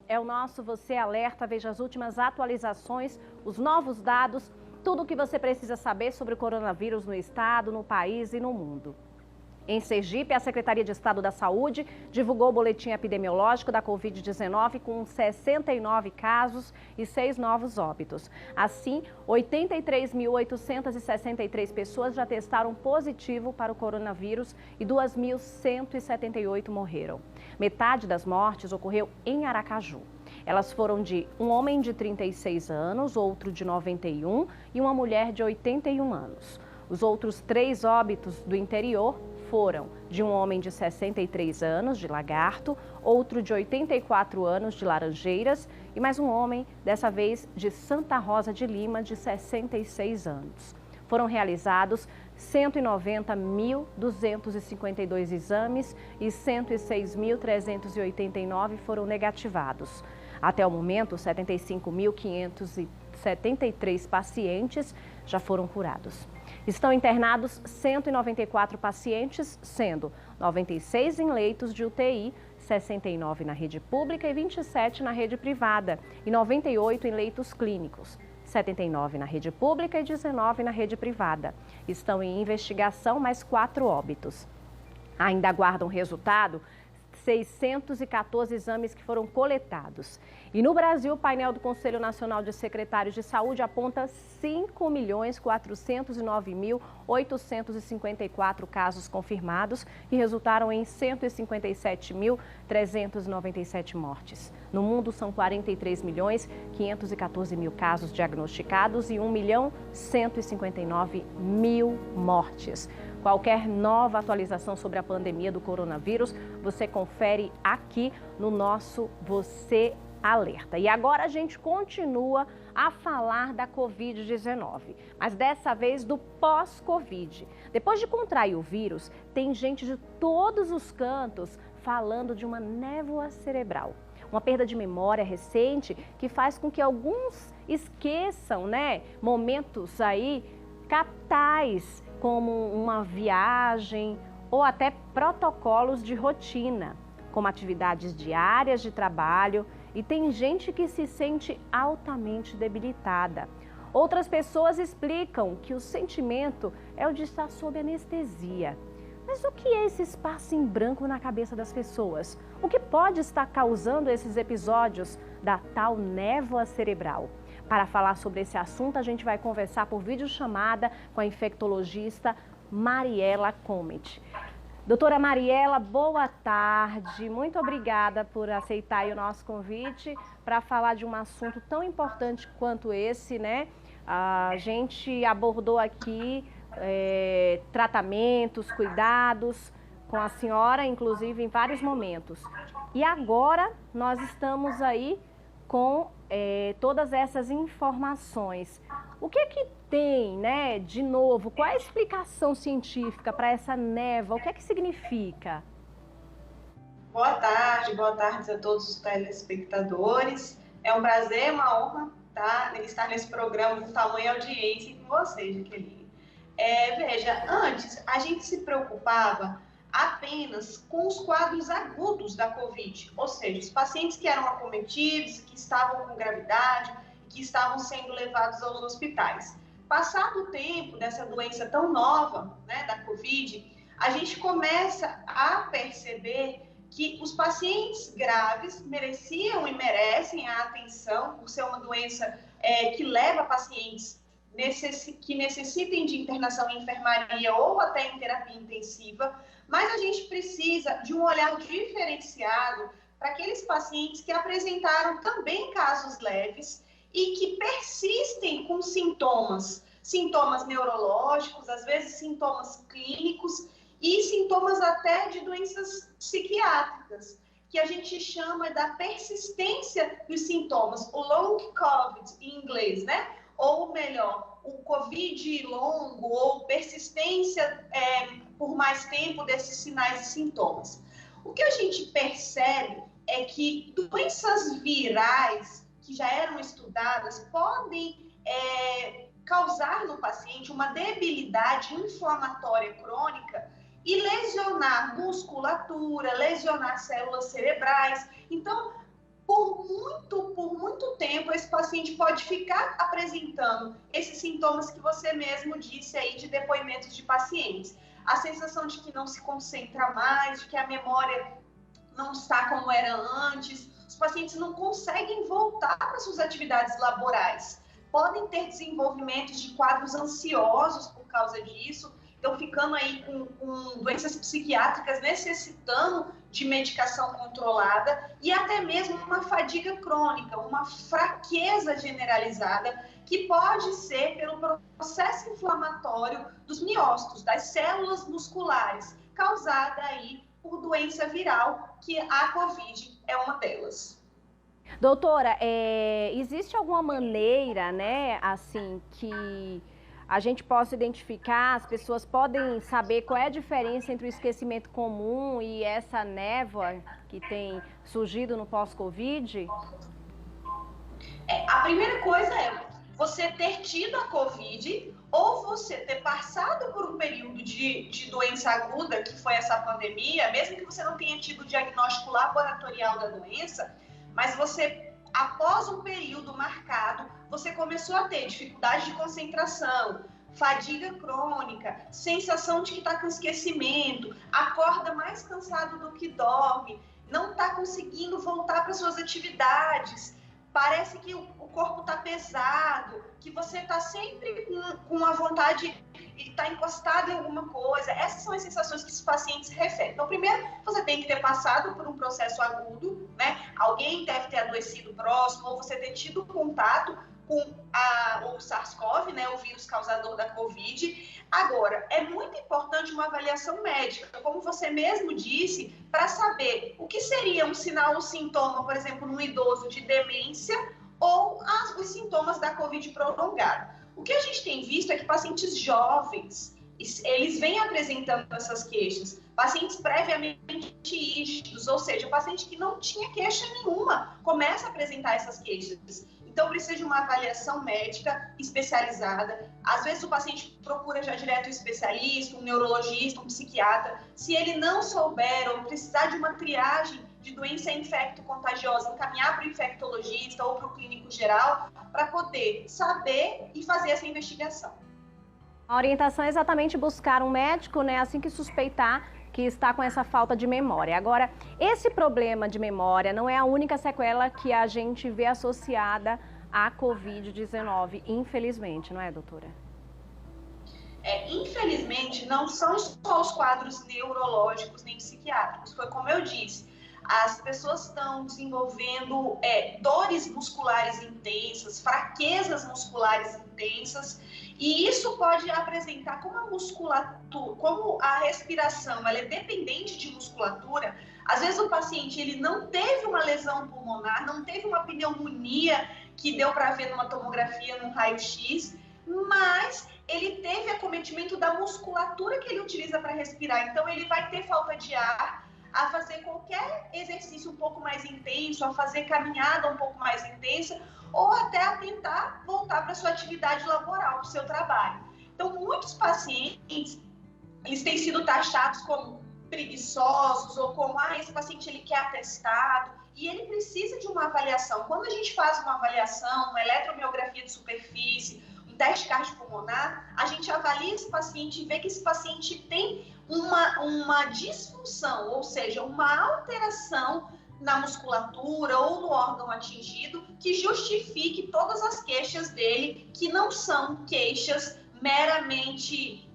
é o nosso Você Alerta. Veja as últimas atualizações, os novos dados, tudo o que você precisa saber sobre o coronavírus no estado, no país e no mundo. Em Sergipe, a Secretaria de Estado da Saúde divulgou o boletim epidemiológico da Covid-19 com 69 casos e 6 novos óbitos. Assim, 83.863 pessoas já testaram positivo para o coronavírus e 2.178 morreram. Metade das mortes ocorreu em Aracaju. Elas foram de um homem de 36 anos, outro de 91 e uma mulher de 81 anos. Os outros 3 óbitos do interior foram de um homem de 63 anos, de Lagarto, outro de 84 anos, de Laranjeiras, e mais um homem, dessa vez de Santa Rosa de Lima, de 66 anos. Foram realizados 190.252 exames e 106.389 foram negativados. Até o momento, 75.573 pacientes já foram curados. Estão internados 194 pacientes, sendo 96 em leitos de UTI, 69 na rede pública e 27 na rede privada, e 98 em leitos clínicos, 79 na rede pública e 19 na rede privada. Estão em investigação mais 4 óbitos. Ainda aguardam resultado 614 exames que foram coletados. E no Brasil, o painel do Conselho Nacional de Secretários de Saúde aponta 5.409.854 casos confirmados e resultaram em 157.397 mortes. No mundo, são 43.514.000 casos diagnosticados e 1.159.000 mortes. Qualquer nova atualização sobre a pandemia do coronavírus, você confere aqui no nosso Você Alerta. E agora a gente continua a falar da Covid-19, mas dessa vez do pós-Covid. Depois de contrair o vírus, tem gente de todos os cantos falando de uma névoa cerebral. Uma perda de memória recente que faz com que alguns esqueçam, momentos aí capitais, como uma viagem ou até protocolos de rotina, como atividades diárias de trabalho, e tem gente que se sente altamente debilitada. Outras pessoas explicam que o sentimento é o de estar sob anestesia. Mas o que é esse espaço em branco na cabeça das pessoas? O que pode estar causando esses episódios da tal névoa cerebral? Para falar sobre esse assunto, a gente vai conversar por videochamada com a infectologista Mariela Comet. Doutora Mariela, boa tarde. Muito obrigada por aceitar o nosso convite para falar de um assunto tão importante quanto esse, A gente abordou aqui tratamentos, cuidados com a senhora, inclusive em vários momentos. E agora nós estamos aí com todas essas informações. O que é que tem, de novo? Qual é a explicação científica para essa névoa? O que é que significa? Boa tarde a todos os telespectadores. É um prazer, uma honra estar nesse programa com tamanha audiência com vocês, Jaqueline. Veja, antes a gente se preocupava apenas com os quadros agudos da Covid, ou seja, os pacientes que eram acometidos, que estavam com gravidade, que estavam sendo levados aos hospitais. Passado o tempo dessa doença tão nova, da Covid, a gente começa a perceber que os pacientes graves mereciam e merecem a atenção por ser uma doença que leva pacientes que necessitem de internação em enfermaria ou até em terapia intensiva, mas a gente precisa de um olhar diferenciado para aqueles pacientes que apresentaram também casos leves e que persistem com sintomas neurológicos, às vezes sintomas clínicos e sintomas até de doenças psiquiátricas, que a gente chama da persistência dos sintomas, o long COVID em inglês, ou melhor, o COVID longo ou persistência por mais tempo desses sinais e sintomas. O que a gente percebe é que doenças virais que já eram estudadas podem causar no paciente uma debilidade inflamatória crônica e lesionar musculatura, lesionar células cerebrais. Então, por muito tempo, esse paciente pode ficar apresentando esses sintomas que você mesmo disse aí de depoimentos de pacientes. A sensação de que não se concentra mais, de que a memória não está como era antes, os pacientes não conseguem voltar para suas atividades laborais. Podem ter desenvolvimentos de quadros ansiosos por causa disso, estão ficando aí com doenças psiquiátricas necessitando de medicação controlada e até mesmo uma fadiga crônica, uma fraqueza generalizada que pode ser pelo processo inflamatório dos miócitos, das células musculares, causada aí por doença viral, que a COVID é uma delas. Doutora, existe alguma maneira, né, assim, que a gente possa identificar, as pessoas podem saber qual é a diferença entre o esquecimento comum e essa névoa que tem surgido no pós-Covid? A primeira coisa é você ter tido a Covid ou você ter passado por um período de doença aguda, que foi essa pandemia, mesmo que você não tenha tido o diagnóstico laboratorial da doença, mas você, após um período marcado, você começou a ter dificuldade de concentração, fadiga crônica, sensação de que está com esquecimento, acorda mais cansado do que dorme, não está conseguindo voltar para suas atividades, parece que o corpo está pesado, que você está sempre com a vontade de estar encostado em alguma coisa. Essas são as sensações que os pacientes referem. Então, primeiro, você tem que ter passado por um processo agudo, né? Alguém deve ter adoecido próximo, ou você ter tido contato com o SARS-CoV, né, o vírus causador da COVID. Agora, é muito importante uma avaliação médica, como você mesmo disse, para saber o que seria um sinal ou sintoma, por exemplo, no idoso de demência ou os sintomas da COVID prolongada. O que a gente tem visto é que pacientes jovens, eles vêm apresentando essas queixas, pacientes previamente rígidos, ou seja, paciente que não tinha queixa nenhuma, começa a apresentar essas queixas. Então, precisa de uma avaliação médica especializada. Às vezes, o paciente procura já direto um especialista, um neurologista, um psiquiatra. Se ele não souber ou precisar de uma triagem de doença infecto-contagiosa, encaminhar para o infectologista ou para o clínico geral, para poder saber e fazer essa investigação. A orientação é exatamente buscar um médico, né, assim que suspeitar que está com essa falta de memória. Agora, esse problema de memória não é a única sequela que a gente vê associada à Covid-19, infelizmente, não é, doutora? Infelizmente, não são só os quadros neurológicos nem psiquiátricos. Foi como eu disse, as pessoas estão desenvolvendo dores musculares intensas, fraquezas musculares intensas, e isso pode apresentar como a musculatura, como a respiração, ela é dependente de musculatura. Às vezes o paciente ele não teve uma lesão pulmonar, não teve uma pneumonia que deu para ver numa tomografia, num raio-x, mas ele teve acometimento da musculatura que ele utiliza para respirar. Então ele vai ter falta de ar, a fazer qualquer exercício um pouco mais intenso, a fazer caminhada um pouco mais intensa, ou até a tentar voltar para a sua atividade laboral, para o seu trabalho. Então, muitos pacientes, eles têm sido taxados como preguiçosos, ou como, esse paciente ele quer atestado, e ele precisa de uma avaliação. Quando a gente faz uma avaliação, uma eletromiografia de superfície, um teste cardiopulmonar, a gente avalia esse paciente e vê que esse paciente tem uma disfunção, ou seja, uma alteração na musculatura ou no órgão atingido que justifique todas as queixas dele, que não são queixas meramente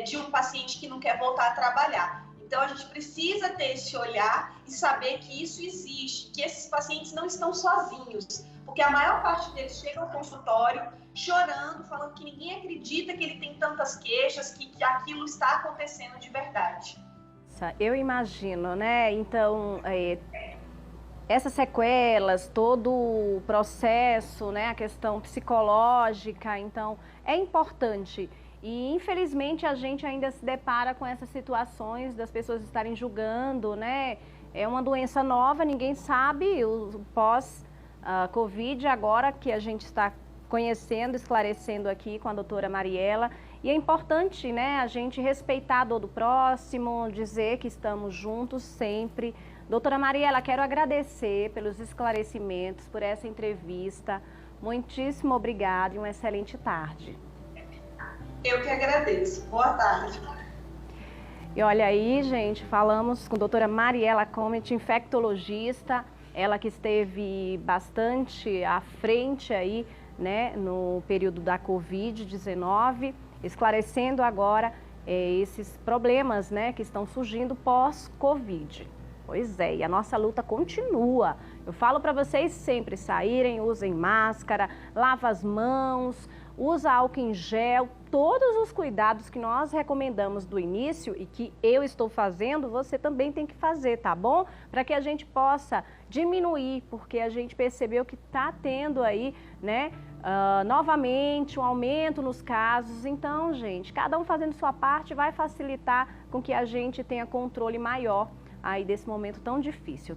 de um paciente que não quer voltar a trabalhar. Então, a gente precisa ter esse olhar e saber que isso existe, que esses pacientes não estão sozinhos, porque a maior parte deles chega ao consultório chorando, falando que ninguém acredita que ele tem tantas queixas, que aquilo está acontecendo de verdade. Eu imagino, né? Então, essas sequelas, todo o processo, né? A questão psicológica, então, é importante. E, infelizmente, a gente ainda se depara com essas situações das pessoas estarem julgando, né? É uma doença nova, ninguém sabe o pós-Covid, agora que a gente está conhecendo, esclarecendo aqui com a doutora Mariela. E é importante, né, a gente respeitar a dor do próximo, dizer que estamos juntos sempre, Doutora Mariela, quero agradecer pelos esclarecimentos, por essa entrevista. Muitíssimo obrigada e uma excelente tarde. Eu que agradeço. Boa tarde. E olha aí, gente, falamos com a doutora Mariela Comet, infectologista, ela que esteve bastante à frente aí, né, no período da Covid-19, esclarecendo agora esses problemas, né, que estão surgindo pós-Covid. Pois é, e a nossa luta continua. Eu falo para vocês sempre saírem, usem máscara, lava as mãos, usa álcool em gel, todos os cuidados que nós recomendamos do início e que eu estou fazendo, você também tem que fazer, tá bom? Para que a gente possa diminuir, porque a gente percebeu que está tendo aí, né, novamente um aumento nos casos. Então, gente, cada um fazendo sua parte vai facilitar com que a gente tenha controle maior aí desse momento tão difícil.